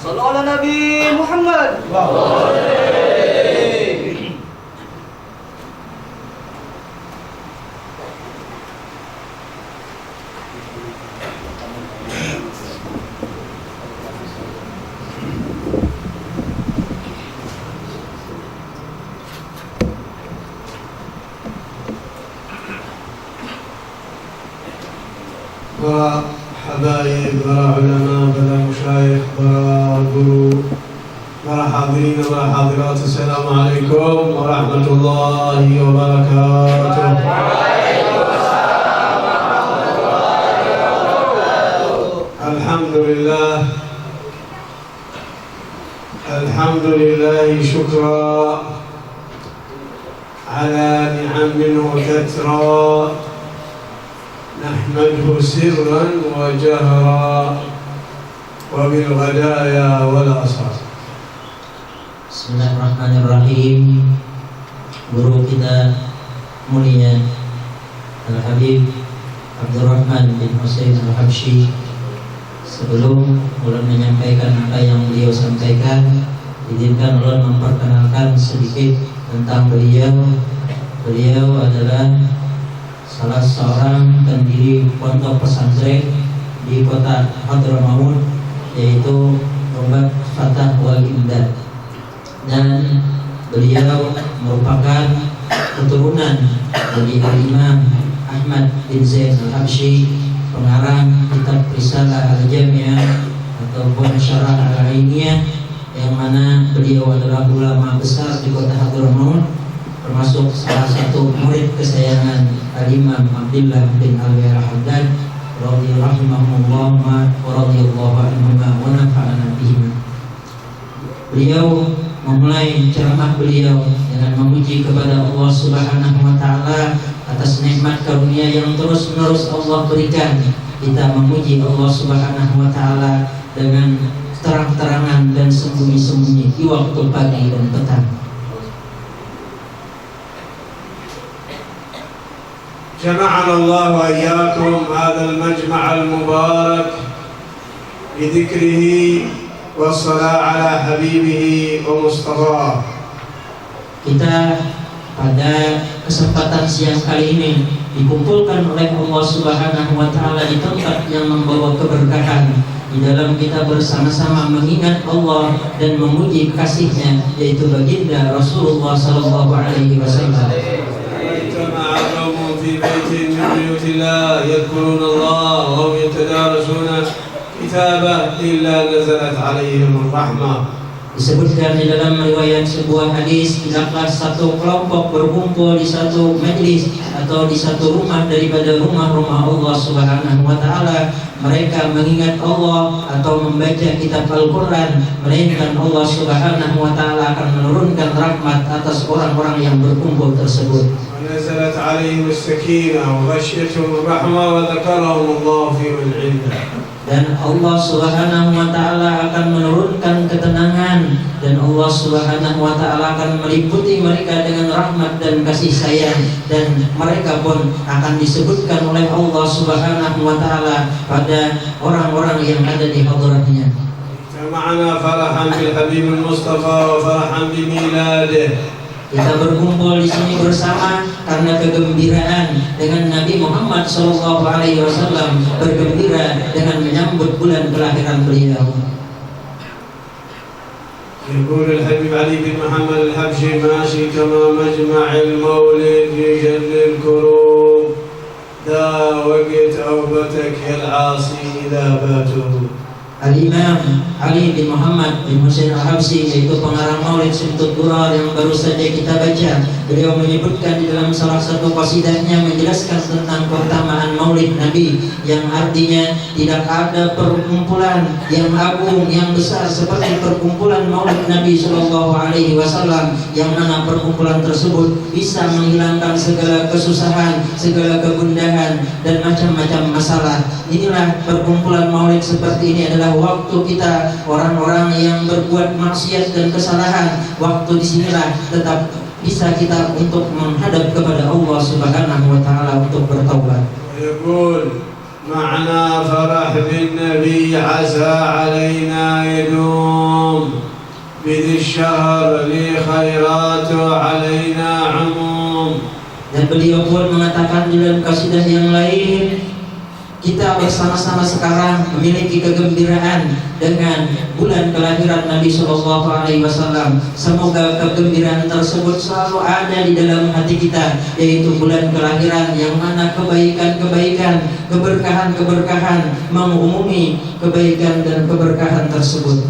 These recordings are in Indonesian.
Sallu ala Nabi Muhammad. para habaib, para ulama, para masyayikh, para guru, para hadirin, para hadirat, assalamualaikum warahmatullahi wabarakatuh. Alhamdulillah, alhamdulillah, syukra ala ni'amin wa kathra نحمده سرا وجهرا وبالغدايا والأسرار. Bismillahirrahmanirrahim. Guru kita mulia Al-Habib Abdurrahman bin Husain Al-Habsyi, sebelum ulun menyampaikan apa yang beliau sampaikan, izinkan ulun memperkenalkan sedikit tentang beliau. Beliau adalah salah seorang pendiri pondok pesantren di kota Hadramaut, yaitu Robat Fatah wal Imdad, dan beliau merupakan keturunan dari Imam Ahmad bin Zaid Al-Habsyi, pengarang kitab Risalah Al-Jami'ah ataupun Syarah Al-Ainiyah, yang mana beliau adalah ulama besar di kota Hadramaut, termasuk salah satu murid kesayangan Al-Imam Abdullah bin Alwi Al-Haddad radhiyallahu anhu wa nafa'ana bihima. Beliau memulai ceramah beliau dengan memuji kepada Allah Subhanahu wa taala atas nikmat karunia yang terus-menerus Allah berikan. Kita memuji Allah Subhanahu wa taala dengan terang-terangan dan sembunyi-sembunyi di waktu pagi dan petang. جمعنا الله وإياكم هذا المجمع المبارك بذكره والصلاة على حبيبه ومصطفاه. Kita pada kesempatan siang kali ini dikumpulkan oleh Allah Subhanahu wa taala di tempat yang membawa keberkahan, di dalam kita bersama-sama mengingat Allah dan memuji kasihnya, yaitu baginda Rasulullah sallallahu alaihi wasallam. في بيت من بيوت الله يذكرون الله وهم يتدارسون كتابه إلا نزلت عليهم الرحمة. Disebutkan di dalam riwayat sebuah hadis, tidaklah satu kelompok berkumpul di satu majlis atau di satu rumah daripada rumah-rumah Allah Subhanahu wa taala, mereka mengingat Allah atau membaca kitab Al-Qur'an, melainkan Allah Subhanahu wa taala akan menurunkan rahmat atas orang-orang yang berkumpul tersebut. ونزلت عليهم السكينة وغشيتهم الرحمة وذكرهم الله في من عنده. Dan Allah Subhanahu wa taala akan menurunkan ketenangan, dan Allah Subhanahu wa taala akan meliputi mereka dengan rahmat dan kasih sayang, dan mereka pun akan disebutkan oleh Allah Subhanahu wa taala pada orang-orang yang ada di hadratnya. جمعنا فرحا بالحبيب المصطفى وفرحا بميلاده. Kita berkumpul di sini bersama karena kegembiraan dengan Nabi Muhammad SAW, bergembira dengan menyambut bulan kelahiran beliau. يقول الحبيب علي بن محمد الحبشي ماشي كما مجمع المولد يجل الكروب ذا وقت أوبتك يا العاصي إذا باتوا. Al-Imam Ali bin Muhammad bin Husain Al-Habsyi, yaitu pengarang Maulid Simtud Durar yang baru saja kita baca, beliau menyebutkan di dalam salah satu qasidahnya menjelaskan tentang keutamaan Maulid Nabi, yang artinya tidak ada perkumpulan yang agung yang besar seperti perkumpulan Maulid Nabi Shallallahu Alaihi Wasallam, yang mana perkumpulan tersebut bisa menghilangkan segala kesusahan, segala kegundahan dan macam-macam masalah. Inilah perkumpulan Maulid seperti ini adalah waktu kita orang-orang yang berbuat maksiat dan kesalahan. Waktu disinilah tetap bisa kita untuk menghadap kepada Allah Subhanahu wa taala untuk bertaubat. يقول معنا فرح بالنبي عسى علينا يدوم الشهر لي خيرات علينا عموم. Dan beliau pun mengatakan di dalam kasidah yang lain, kita bersama-sama sekarang memiliki kegembiraan dengan bulan kelahiran Nabi Shallallahu Alaihi Wasallam. Semoga kegembiraan tersebut selalu ada di dalam hati kita, yaitu bulan kelahiran yang mana kebaikan-kebaikan, keberkahan-keberkahan mengumumi kebaikan dan keberkahan tersebut.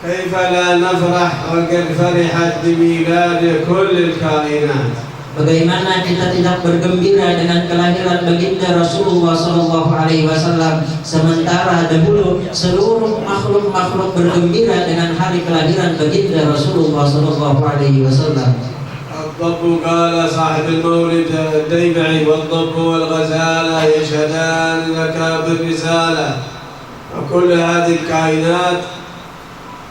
كيف لا نفرح وقد فرحت بميلاد كل الكائنات. Bagaimana kita tidak bergembira dengan kelahiran baginda Rasulullah Sallallahu Alaihi Wasallam, sementara dahulu seluruh makhluk bergembira dengan hari kelahiran baginda Rasulullah Sallallahu Alaihi Wasallam. الضب قال صاحب المولد الديبعي والضب والغزالة يشهدان لك بالرسالة، وكل هذه الكائنات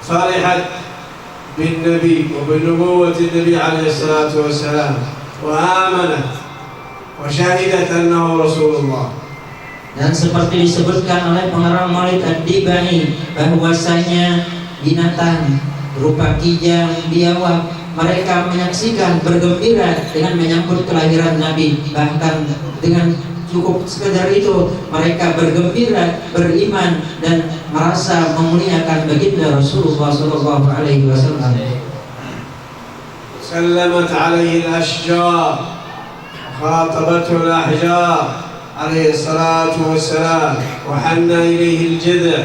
فرحت بالنبي وبنبوة النبي عليه الصلاة والسلام وآمنت وشهدت أنه رسول الله. Dan seperti disebutkan oleh pengarang Maulid Ad-Dibai, bahwasanya binatang berupa kijang, biawak, mereka menyaksikan, bergembira dengan menyambut kelahiran Nabi. Bahkan dengan cukup sekedar itu mereka bergembira, beriman dan merasa memuliakan baginda Rasulullah Sallallahu Alaihi Wasallam. سلمت عليه الأشجار وخاطبته الأحجار عليه الصلاة والسلام وحن إليه الجذع.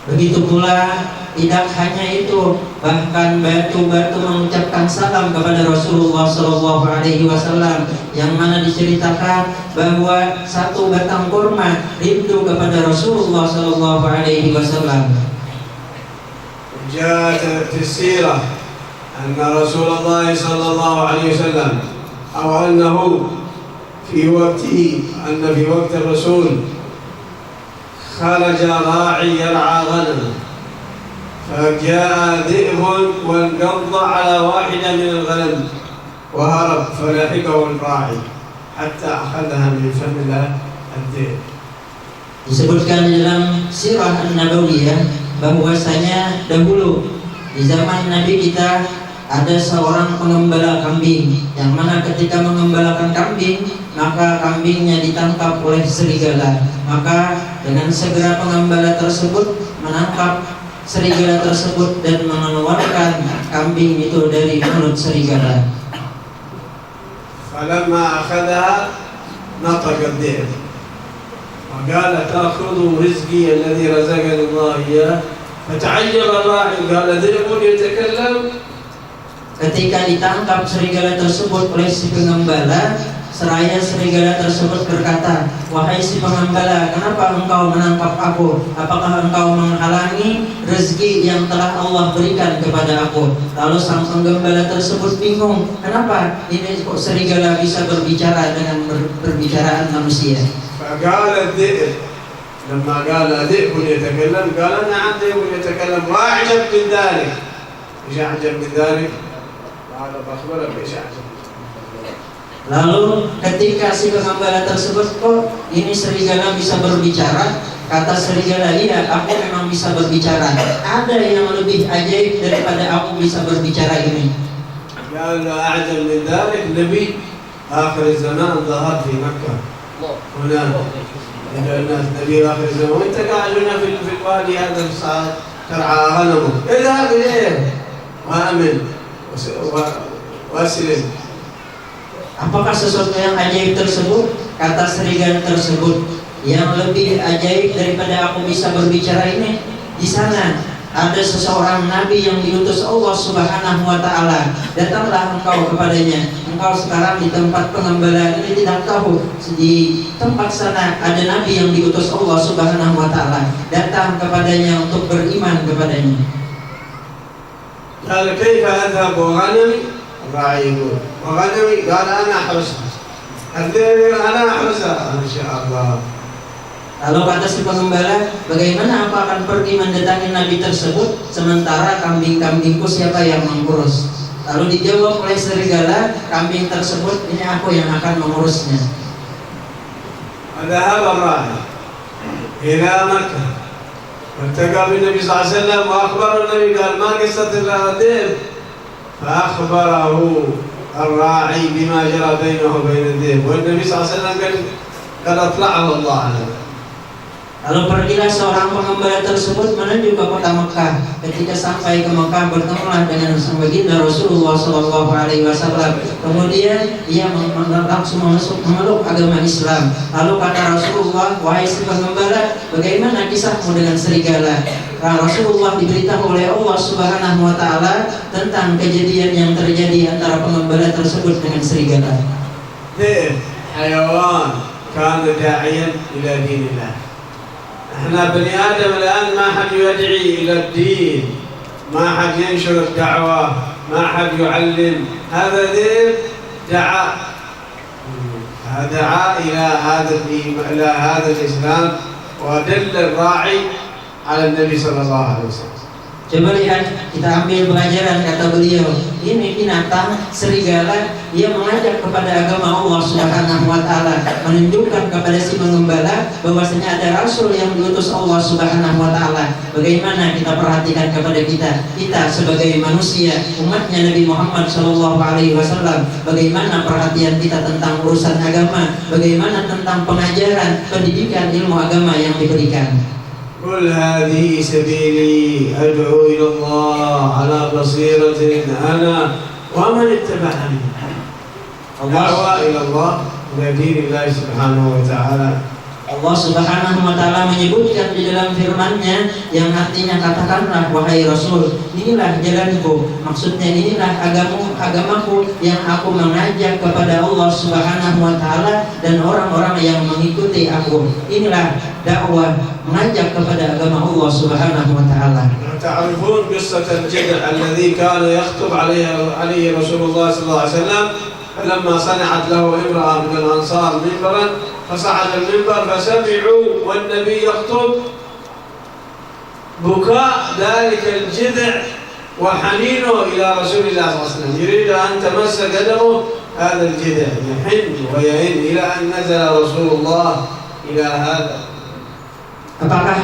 Begitu pula tidak hanya itu, bahkan batu-batu mengucapkan salam kepada Rasulullah Sallallahu Alaihi Wasallam, yang mana diceritakan bahwa satu batang kurma rindu kepada Rasulullah Sallallahu Alaihi Wasallam. جاءت في السيرة أن رسول الله صلى الله عليه وسلم أو أنه في وقت الرسول خرج راعي يرعى غنما، فجاء ذئب وانقض على واحدة من الغنم وهرب، فلحقه الراعي حتى أخذها من فم الذئب. Disebutkan di dalam Sirah An-Nabawiyah bahwasanya dahulu di zaman Nabi kita ada seorang pengembala kambing, yang mana ketika mengembalakan kambing maka kambingnya ditangkap oleh serigala. Maka dengan segera pengembala tersebut menangkap serigala tersebut dan mengeluarkan kambing itu dari mulut serigala. فلما أخذها نطق الذئب وقال تأخذوا رزقي الذي رزقني الله إياه. فتعجب الراعي قال ذئب يتكلم. Ketika ditangkap serigala tersebut oleh si pengembala, seraya serigala tersebut berkata, "Wahai si pengembala, kenapa engkau menangkap aku? Apakah engkau menghalangi rezeki yang telah Allah berikan kepada aku?" Lalu sang penggembala tersebut bingung, kenapa ini kok serigala bisa berbicara dengan berbicaraan manusia. فقال الذئب لما قال ذئب يتكلم قال نعم ذئب يتكلم وأعجب من ذلك. إيش أعجب من ذلك؟ قال بخبرك إيش أعجب. Lalu ketika si pengembala tersebut, kok ini serigala bisa berbicara? Kata serigala, iya, aku memang bisa berbicara. Ada yang lebih ajaib daripada aku bisa berbicara ini. قال أعجب من ذلك نبي آخر الزمان ظهر في مكة هنا عند الناس نبي آخر الزمان وأنت قاعد هنا في الوادي هذا الصعاد ترعى غنمه. اذهب إليه وآمن وأسلم. Apakah sesuatu yang ajaib tersebut? Kata serigala tersebut, yang lebih ajaib daripada aku bisa berbicara ini, di sana ada seseorang nabi yang diutus Allah Subhanahu wa taala. Datanglah engkau kepadanya. Engkau sekarang di tempat pengembalaan ini tidak tahu, di tempat sana ada nabi yang diutus Allah Subhanahu wa taala. Datang kepadanya untuk beriman kepadanya. قال كيف أذهب وغنمي؟ الراعي يقول وغنمي؟ قال أنا أحرسها. الذئب أنا أحرسها إن شاء الله. Lalu kata si pengembala, bagaimana aku akan pergi mendatangi nabi tersebut sementara kambing-kambingku siapa yang mengurus? Lalu dijawab oleh serigala, kambing tersebut ini aku yang akan mengurusnya. ذهب الراعي إلى مكة والتقى بالنبي صلى الله عليه وسلم وأخبر النبي قال ما قصة الذئب، فأخبره الراعي بما جرى بينه وبين الذئب، والنبي صلى الله عليه وسلم قال أطلعه الله عليه. Lalu pergilah seorang pengembala tersebut menuju ke kota Mekah. Ketika sampai ke Mekah, bertemulah dengan sang baginda Rasulullah Shallallahu Alaihi Wasallam. Kemudian ia langsung memeluk agama Islam. Lalu kata Rasulullah, wahai si pengembala, bagaimana kisahmu dengan serigala? Rasulullah diberitahu oleh Allah Subhanahu Wa Taala tentang kejadian yang terjadi antara pengembala tersebut dengan serigala. حيوان كان داعيا إلى دين الله. احنا بني آدم الآن ما حد يدعي إلى الدين، ما حد ينشر الدعوة، ما حد يعلم. هذا ذئب دعا إلى هذا الإسلام، ودل الراعي على النبي صلى الله عليه وسلم. Coba lihat, kita ambil pelajaran kata beliau. Ini binatang serigala yang mengajak kepada agama Allah Subhanahu Wa Taala, menunjukkan kepada si pengembala bahwasanya ada Rasul yang diutus Allah Subhanahu Wa Taala. Bagaimana kita perhatikan kepada kita sebagai manusia umatnya Nabi Muhammad Shallallahu Alaihi Wasallam. Bagaimana perhatian kita tentang urusan agama, bagaimana tentang pengajaran, pendidikan ilmu agama yang diberikan. قل هذه سبيلي أدعو إلى الله على بصيرة أنا ومن اتبعني. دعوة إلى الله إلى دين الله سبحانه وتعالى. Allah Subhanahu Wa Taala menyebutkan di dalam firman-Nya yang artinya, katakanlah wahai Rasul, inilah jalanku, maksudnya inilah agamaku yang aku mengajak kepada Allah Subhanahu Wa Taala dan orang-orang yang mengikuti aku. Inilah dakwah mengajak kepada agama Allah Subhanahu Wa Taala. تعرفون قصة الجدع الذي كان يخطب عليه رسول الله صلى الله عليه وسلم، فلما صنعت له امرأة من الأنصار منبرا فصعد المنبر فسمعوا والنبي يخطب بكاء ذلك الجذع وحنينه إلى رسول الله صلى الله عليه وسلم، يريد أن تمس قدمه هذا الجذع، يحن ويئن إلى أن نزل رسول الله إلى هذا. Apakah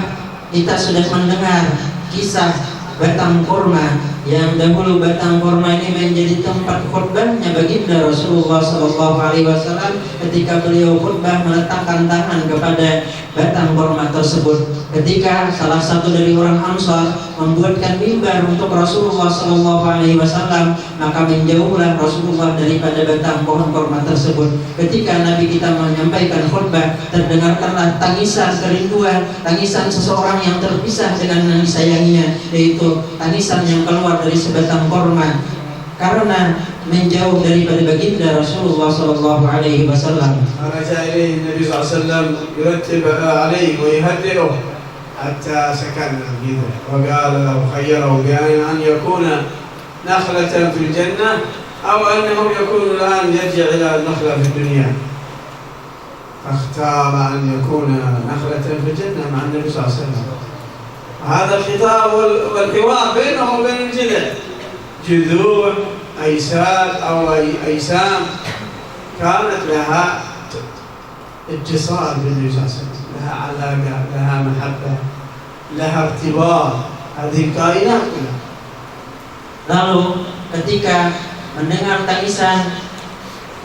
kita sudah mendengar kisah batang kurma yang dahulu batang kurma ini menjadi tempat khutbahnya baginda Rasulullah Sallallahu Alaihi Wasallam ketika beliau khutbah meletakkan tangan kepada batang kurma tersebut. Ketika salah satu dari orang Ansar membuatkan mimbar untuk Rasulullah Sallallahu Alaihi Wasallam, maka menjauhlah Rasulullah daripada batang pohon kurma tersebut. Ketika Nabi kita menyampaikan khutbah, terdengarkanlah tangisan kerinduan, tangisan seseorang yang terpisah dengan yang disayanginya, yaitu tangisan yang keluar dari sebatang kurma karena menjauh daripada baginda Rasulullah Sallallahu Alaihi Wasallam. فرجع إليه النبي صلى الله عليه وسلم يرتب عليه ويهدئه حتى سكن الجذع، وقال له خيره بين أن يكون نخلة في الجنة أو أنه يكون الآن يرجع إلى النخلة في الدنيا، فاختار أن يكون نخلة في الجنة مع النبي صلى الله عليه وسلم. هذا الخطاب والحوار بينه وبين الجذع، جذوع أيساد أو أيسام كانت لها اتصال بالنبي صلى الله عليه وسلم، لها علاقة، لها محبة، لها ارتباط، هذه الكائنات كلها. Lalu ketika mendengar tangisan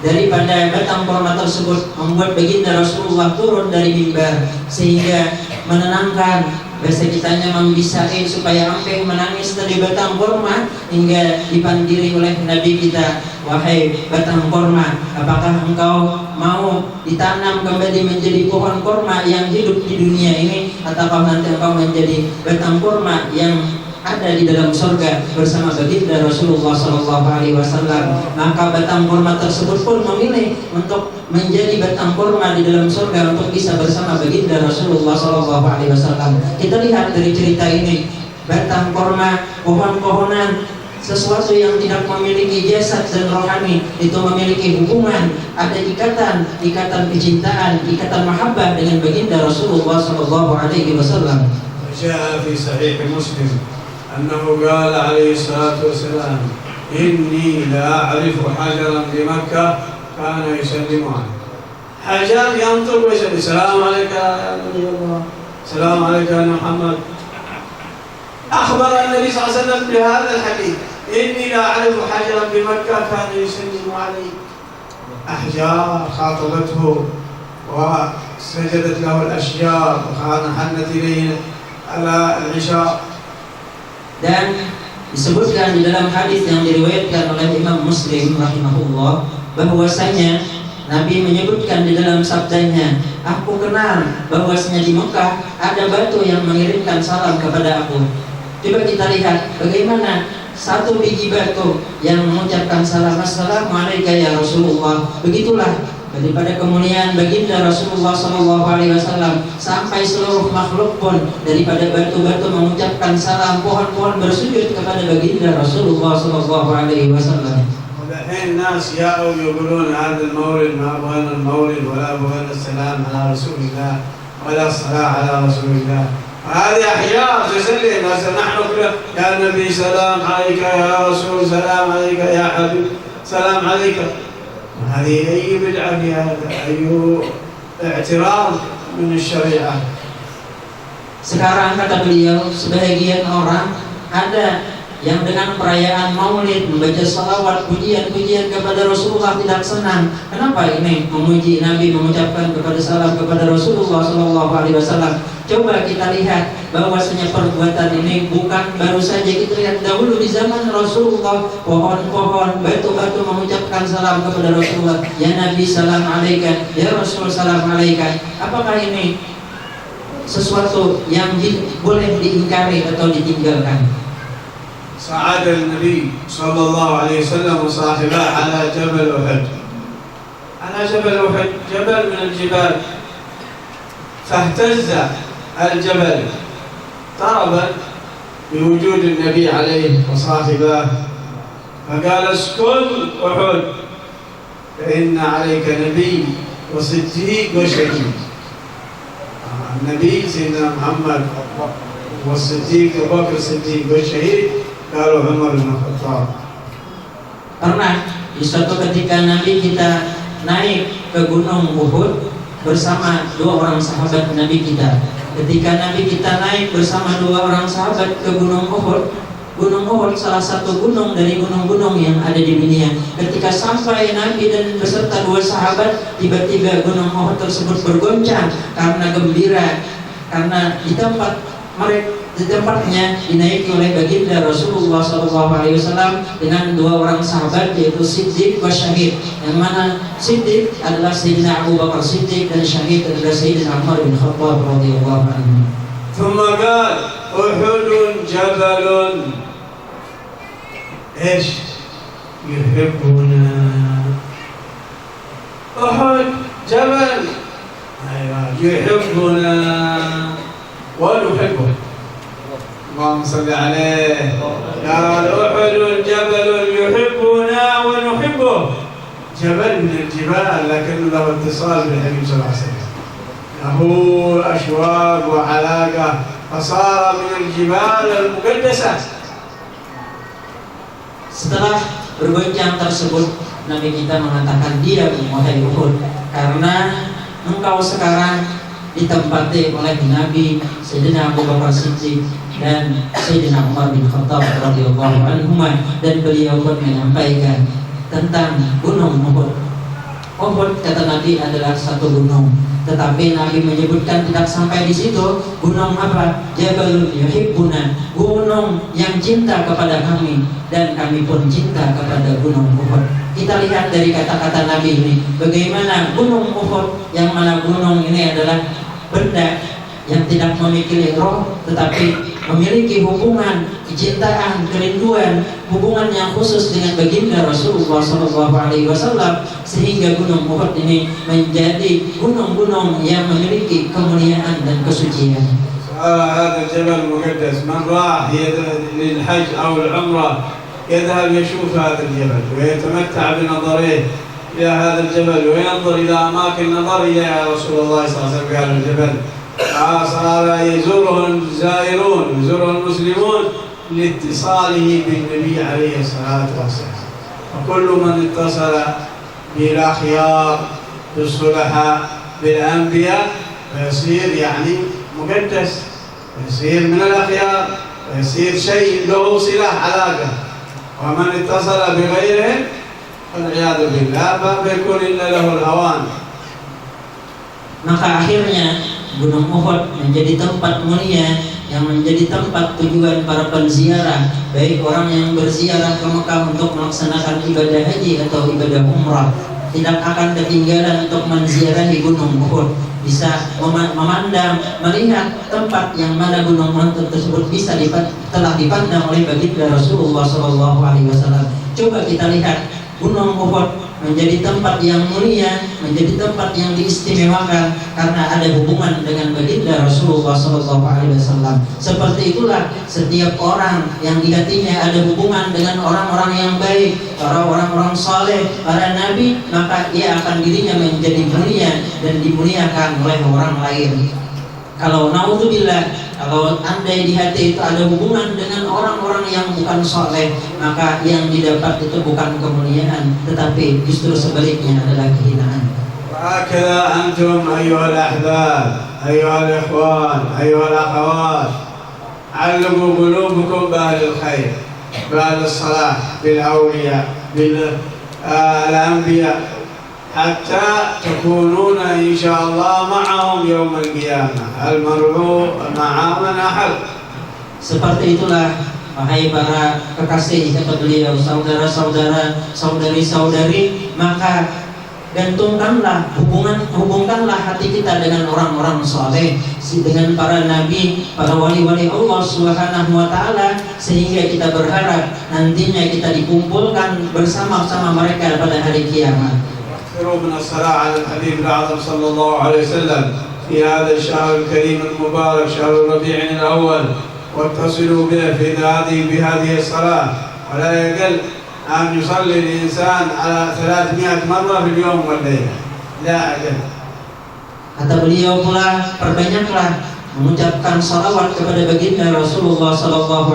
daripada batang kurma tersebut, membuat baginda Rasulullah turun dari mimbar sehingga menenangkan, bahasa kitanya membisain supaya sampai menangis dari batang kurma hingga dipandiri oleh Nabi kita, wahai batang kurma, apakah engkau mau ditanam kembali menjadi pohon kurma yang hidup di dunia ini, ataukah nanti engkau menjadi batang kurma yang ada di dalam surga bersama baginda Rasulullah Sallallahu Alaihi Wasallam? Maka batang kurma tersebut pun memilih untuk menjadi batang kurma di dalam surga untuk bisa bersama baginda Rasulullah Sallallahu Alaihi Wasallam. Kita lihat dari cerita ini, batang kurma, pohon-pohonan, sesuatu yang tidak memiliki jasad dan rohani, itu memiliki hubungan, ada ikatan kecintaan, ikatan mahabbah dengan baginda Rasulullah Sallallahu Alaihi Wasallam. جاء في صحيح مسلم أنه قال عليه الصلاة والسلام إني لا أعرف حجرا بمكة كان يسلم عليه. حجر ينطق ويسلم السلام عليك يا نبي الله، السلام عليك يا محمد، أخبر النبي صلى الله عليه وسلم بهذا الحديث: إني لا أعرف حجرا بمكة كان يسلم عليه. أحجار خاطبته وسجدت له الأشجار وحنت إليه على العشاء. Dan disebutkan di dalam hadis yang diriwayatkan oleh Imam Muslim rahimahullah bahwasanya Nabi menyebutkan di dalam sabdanya, aku kenal bahwasanya di Mekah ada batu yang mengirimkan salam kepada aku. Coba kita lihat bagaimana satu biji batu yang mengucapkan salam, assalamualaikum ya Rasulullah. Begitulah daripada kemuliaan baginda Rasulullah SAW, sampai seluruh makhluk pun daripada batu-batu mengucapkan salam, pohon-pohon bersujud kepada baginda Rasulullah SAW. والحين الناس جاءوا يقولون هذا المولد ما أبغى المولد ولا أبغى السلام على رسول الله ولا الصلاة على رسول الله. هذه أحجار تسلم. نحن كلنا يا نبي سلام عليك، يا رسول سلام عليك، يا حبيب سلام عليك. هذه أي بدعة في هذا؟ أي اعتراض من الشريعة. Sekarang kata beliau, sebagian orang ada yang dengan perayaan maulid membaca salawat, pujian-pujian kepada Rasulullah tidak senang. Kenapa ini memuji Nabi, mengucapkan kepada salam kepada Rasulullah SAW? Coba kita lihat bahwasanya perbuatan ini bukan baru saja. Kita lihat dahulu di zaman Rasulullah, pohon-pohon, batu-batu mengucapkan salam kepada Rasulullah. Ya Nabi salam alaika, ya Rasul salam alaika. Apakah ini sesuatu yang boleh diingkari atau ditinggalkan? صعد النبي صلى الله عليه وسلم وصاحبه على جبل أحد. على جبل أحد، جبل من الجبال، فاهتز الجبل طربا بوجود النبي عليه وصاحبه، فقال اسكن أحد فإن عليك نبي وصديق وشهيد. النبي سيدنا محمد والصديق أبو بكر الصديق والشهيد قالوا عمر بن الخطاب. Pernah di suatu ketika Nabi kita naik ke Gunung Uhud bersama dua orang sahabat Nabi kita. Ketika Nabi kita naik bersama dua orang sahabat ke Gunung Uhud, Gunung Uhud salah satu gunung dari gunung-gunung yang ada di dunia. Ketika sampai Nabi dan beserta dua sahabat, tiba-tiba Gunung Uhud tersebut bergoncang karena gembira, karena di tempatnya dinaiki oleh baginda Rasulullah SAW dengan dua orang sahabat, yaitu Siddiq wa Syahid, yang mana Siddiq adalah Sayyidina Abu Bakar Siddiq dan Syahid adalah Sayyidina Umar bin Khattab radhiyallahu anhu. ثم قال أحد جبل إيش يحبنا. أحد جبل يحبنا ونحبه. اللهم صل عليه. قال أحد جبل يحبنا ونحبه. جبل من الجبال لكن له اتصال بالحبيب صلى الله عليه وسلم، له أشواق وعلاقة، فصار من الجبال المقدسة. Setelah bergoncang tersebut, Nabi kita mengatakan, diam wahai Uhud, karena engkau sekarang ditempati oleh Nabi, Sayyidina Abu Bakar Siddiq dan Sayyidina Umar bin Khattab radhiyallahu anhuma. Dan beliau pun menyampaikan tentang Gunung Uhud. Uhud kata Nabi adalah satu gunung, tetapi Nabi menyebutkan tidak sampai di situ. Gunung apa? Jabalun yuhibbuna, gunung yang cinta kepada kami dan kami pun cinta kepada Gunung Uhud. Kita lihat dari kata-kata Nabi ini, bagaimana Gunung Uhud, yang mana gunung ini adalah benda yang tidak memiliki roh, tetapi memiliki hubungan, kecintaan, kerinduan, hubungan yang khusus dengan baginda Rasulullah SAW, sehingga Gunung Uhud ini menjadi gunung-gunung yang memiliki kemuliaan dan kesucian. هذا الجبل المقدس، من راح للحج أو العمرة يذهب يشوف هذا الجبل ويتمتع بنظره إلى هذا الجبل وينظر إلى أماكن نظر إليها رسول الله صلى الله عليه وسلم. قال الجبل صار يزوره الزائرون يزوره المسلمون لاتصاله بالنبي عليه الصلاة والسلام. وكل من اتصل بالأخيار بالصلحاء بالأنبياء فيصير يعني مقدس، يصير من الأخيار يصير شيء له صلة علاقة، ومن اتصل بغيره والعياذ بالله ما بيكون إلا له الهوان. Maka akhirnya Gunung Uhud menjadi tempat mulia yang menjadi tempat tujuan para penziarah, baik orang yang berziarah ke Mekah untuk melaksanakan ibadah haji atau ibadah umrah, tidak akan ketinggalan untuk menziarahi Gunung Uhud, bisa memandang, melihat tempat yang mana Gunung Uhud tersebut telah dipandang oleh baginda Rasulullah SAW. Coba kita lihat Gunung Uhud menjadi tempat yang mulia, menjadi tempat yang diistimewakan karena ada hubungan dengan baginda Rasulullah SAW. Seperti itulah setiap orang yang di hatinya ada hubungan dengan orang-orang yang baik, para orang-orang saleh, para nabi, maka ia akan dirinya menjadi mulia dan dimuliakan oleh orang lain. Kalau naudzubillah, kalau andai di hati itu ada hubungan dengan orang-orang yang bukan soleh, maka yang didapat itu bukan kemuliaan, tetapi justru sebaliknya adalah kehinaan. وهكذا أنتم أيها الأحباب، أيها الإخوان، أيها الأخوات، علقوا قلوبكم بأهل الخير، بأهل الصلاح، بالأولياء، بالأنبياء، حتى تكونون إن شاء الله معهم يوم القيامة. المرء مع من أحب. Seperti itulah wahai para kekasih kata beliau, saudara-saudara, saudari-saudari, maka hubungkanlah hati kita dengan orang-orang saleh, dengan para nabi, para wali-wali Allah Subhanahu wa taala, sehingga kita berharap nantinya kita dikumpulkan bersama-sama mereka pada hari kiamat. من الصلاة على الحبيب الأعظم صلى الله عليه وسلم في هذا الشهر الكريم المبارك شهر ربيع الأول، واتصلوا به بهذه الصلاة، ولا يقل أن يصلي الإنسان على 300 مرة في اليوم والليلة، لا أقل. Kata beliau pula, perbanyaklah mengucapkan salawat kepada baginda Rasulullah SAW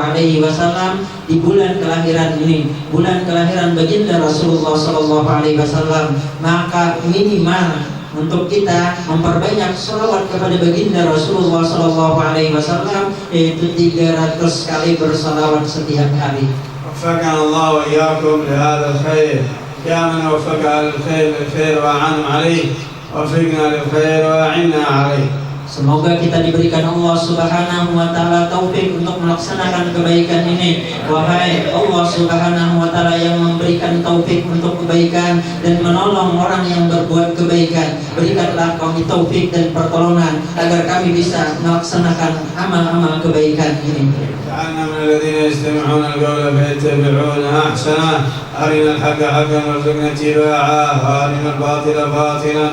di bulan kelahiran ini, bulan kelahiran baginda Rasulullah SAW. Maka minimal untuk kita memperbanyak salawat kepada baginda Rasulullah SAW, yaitu 300 kali bersalawat setiap hari. وفقنا الله وإياكم لهذا الخير، يا من وفق الخير وأعانهم عليه، وفقنا للخير وأعنا عليه. Semoga kita diberikan Allah Subhanahu wa taala taufik untuk melaksanakan kebaikan ini. Wahai Allah Subhanahu wa taala yang memberikan taufik untuk kebaikan dan menolong orang yang berbuat kebaikan, berikanlah kami taufik dan pertolongan agar kami bisa melaksanakan amal-amal kebaikan ini. جعلنا من الذين يستمعون القول فيتبعون أحسنه، أرنا الحق حقا وارزقنا اتباعه، وأرنا الباطل باطلا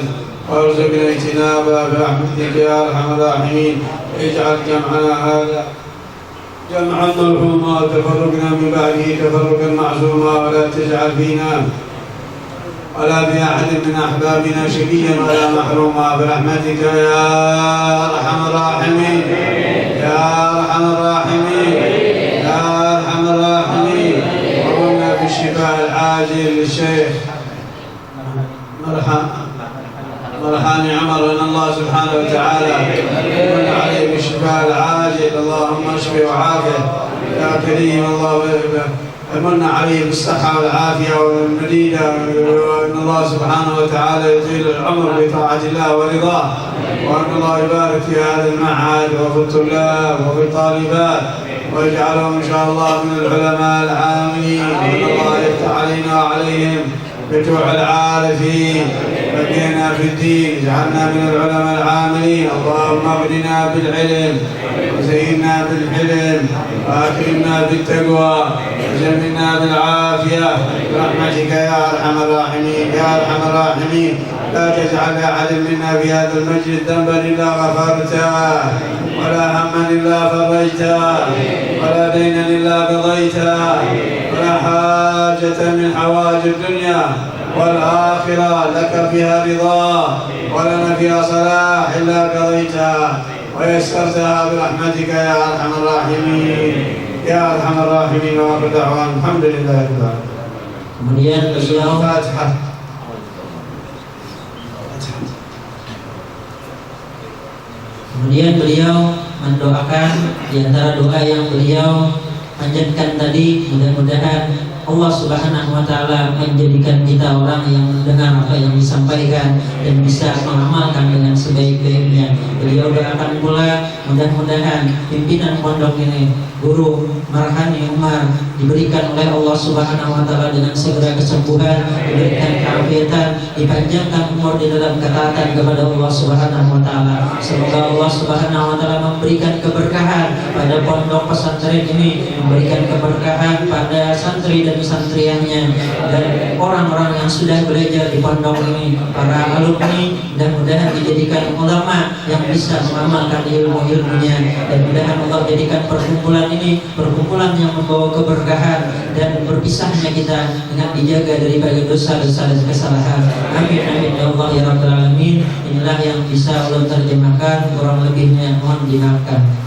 وارزقنا اجتنابه برحمتك يا أرحم الراحمين. اجعل جمعنا هذا جمعا مرحوما، وتفرقنا من بعده تفرقا معصوما، ولا تجعل فينا ولا بأحد من أحبابنا شقيا ولا محروما برحمتك يا أرحم الراحمين، يا أرحم الراحمين، يا أرحم الراحمين. وقلنا بالشفاء العاجل للشيخ مرحاني عمر، ان الله سبحانه وتعالى يمن عليه بالشفاء العاجل، اللهم اشفه وعافه يا كريم. الله يمن عليه بالصحه والعافيه والمديده، وان الله سبحانه وتعالى يطيل العمر بطاعه الله ورضاه، وان الله يبارك في هذا المعهد وفي الطلاب وفي الطالبات، ويجعلهم ان شاء الله من العلماء العاملين، وان الله يفتح علينا وعليهم فتوح العارفين، فقهنا في الدين، اجعلنا من العلماء العاملين. اللهم اغننا بالعلم وزينا بالحلم واكرمنا بالتقوى وجملنا بالعافيه برحمتك يا ارحم الراحمين، يا ارحم الراحمين. لا تجعل لاحد منا في هذا المجلس ذنبا الا غفرته، ولا هما الا فرجته، ولا دينا الا قضيته، ولا حاجه من حوائج الدنيا والآخرة لك فيها رضا ولنا فيها صلاح إلا قضيتها ويسرتها برحمتك يا أرحم الراحمين، يا أرحم الراحمين. وآخر دعوانا الحمد لله رب العالمين. الفاتحة. Kemudian beliau mendoakan di antara doa yang beliau panjatkan tadi, mudah-mudahan Allah Subhanahu wa Ta'ala menjadikan kita orang yang mendengar apa yang disampaikan dan bisa mengamalkan dengan sebaik-baiknya. Beliau doakan pula mudah-mudahan pimpinan pondok ini, Guru Marhani Umar, diberikan oleh Allah Subhanahu wa Ta'ala dengan segera kesembuhan, diberikan keafiatan, dipanjangkan umur di dalam ketaatan kepada Allah Subhanahu wa Ta'ala. Semoga Allah Subhanahu wa Ta'ala memberikan keberkahan pada pondok pesantren ini, memberikan keberkahan pada santri dan santriannya dan orang-orang yang sudah belajar di pondok ini, para alumni, dan mudah-mudahan dijadikan ulama yang bisa mengamalkan ilmu-ilmunya, dan mudah-mudahan Allah jadikan perkumpulan ini perkumpulan yang membawa keberkahan dan berpisahnya kita dengan dijaga daripada dosa-dosa dan kesalahan. Amin amin ya Allah ya Rabbal Alamin. Inilah yang bisa Allah terjemahkan, kurang lebihnya mohon dimaafkan.